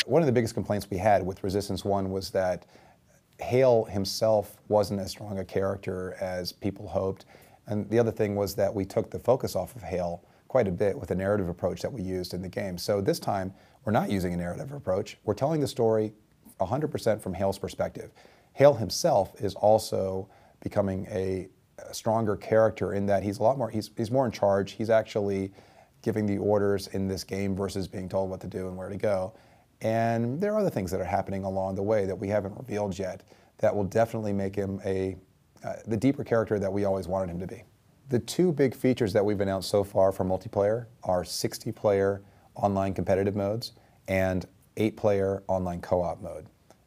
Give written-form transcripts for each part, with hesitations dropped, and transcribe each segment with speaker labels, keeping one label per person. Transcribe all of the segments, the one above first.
Speaker 1: One of the biggest complaints we had with Resistance 1 was that Hale himself wasn't as strong a character as people hoped. And the other thing was that we took the focus off of Hale quite a bit with the narrative approach that we used in the game. So this time, we're not using a narrative approach. We're telling the story 100% from Hale's perspective. Hale himself is also becoming a stronger character in that he's a lot more, he's more in charge. He's actually giving the orders in this game versus being told what to do and where to go. And there are other things that are happening along the way that we haven't revealed yet that will definitely make him the deeper character that we always wanted him to be. The two big features that we've announced so far for multiplayer are 60-player online competitive modes and 8-player online co-op mode.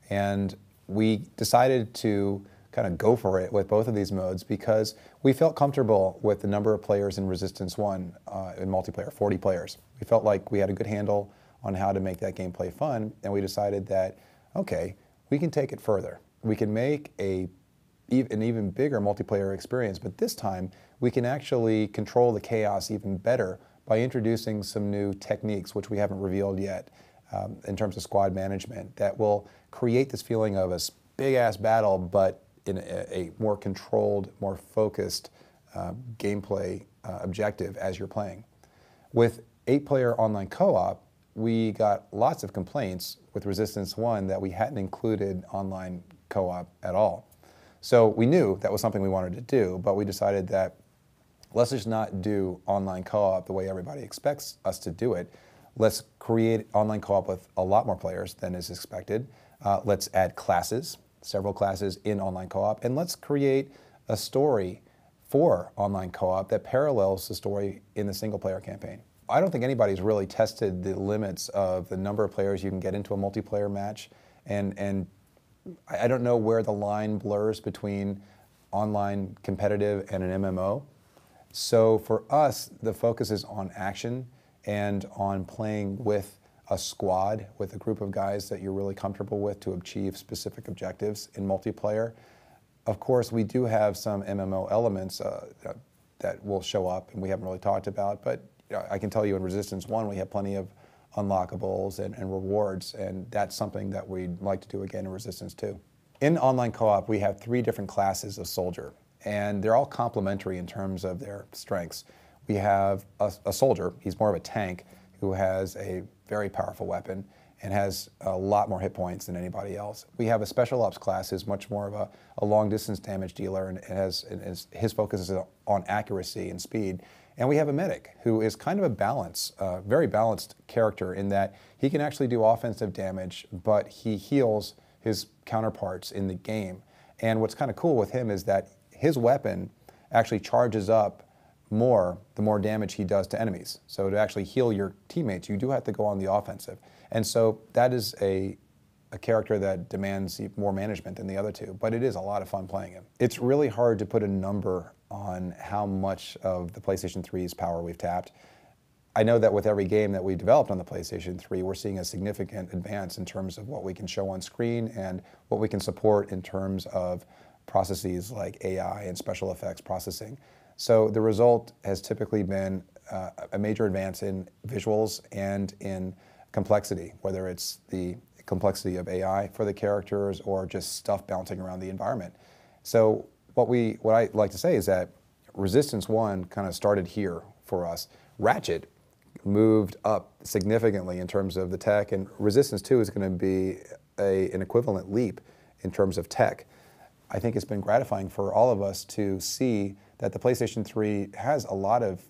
Speaker 1: And we decided to kind of go for it with both of these modes because we felt comfortable with the number of players in Resistance 1 in multiplayer, 40 players. We felt like we had a good handle on how to make that gameplay fun, and we decided that, okay, we can take it further. We can make an even bigger multiplayer experience, but this time we can actually control the chaos even better by introducing some new techniques, which we haven't revealed yet, in terms of squad management, that will create this feeling of a big-ass battle, but in a more controlled, more focused gameplay objective as you're playing. With 8-player online co-op, we got lots of complaints with Resistance 1 that we hadn't included online co-op at all. So we knew that was something we wanted to do, but we decided that let's just not do online co-op the way everybody expects us to do it. Let's create online co-op with a lot more players than is expected. Let's add classes, several classes in online co-op, and let's create a story for online co-op that parallels the story in the single-player campaign. I don't think anybody's really tested the limits of the number of players you can get into a multiplayer match, and I don't know where the line blurs between online competitive and an MMO. So for us, the focus is on action and on playing with a squad, with a group of guys that you're really comfortable with to achieve specific objectives in multiplayer. Of course, we do have some MMO elements that will show up and we haven't really talked about, but I can tell you in Resistance 1 we have plenty of unlockables and rewards, and that's something that we'd like to do again in Resistance 2. In online co-op, we have 3 different classes of soldier, and they're all complementary in terms of their strengths. We have a soldier, he's more of a tank, who has a very powerful weapon and has a lot more hit points than anybody else. We have a special ops class who's much more of a long distance damage dealer and his focus is on accuracy and speed. And we have a medic who is kind of a very balanced character in that he can actually do offensive damage, but he heals his counterparts in the game. And what's kind of cool with him is that his weapon actually charges up more the more damage he does to enemies. So to actually heal your teammates, you do have to go on the offensive. And so that is a character that demands more management than the other two, but it is a lot of fun playing him. It's really hard to put a number on how much of the PlayStation 3's power we've tapped. I know that with every game that we've developed on the PlayStation 3, we're seeing a significant advance in terms of what we can show on screen and what we can support in terms of processes like AI and special effects processing. So the result has typically been a major advance in visuals and in complexity, whether it's the complexity of AI for the characters or just stuff bouncing around the environment. So what I like to say is that Resistance 1 kind of started here for us. Ratchet moved up significantly in terms of the tech, and Resistance 2 is going to be an equivalent leap in terms of tech. I think it's been gratifying for all of us to see that the PlayStation 3 has a lot of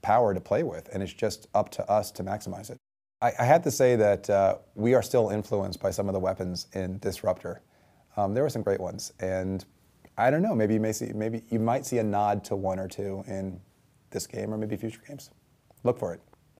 Speaker 1: power to play with, and it's just up to us to maximize it. I had to say that we are still influenced by some of the weapons in Disruptor. There were some great ones, and I don't know, maybe you might see a nod to one or two in this game or maybe future games. Look for it.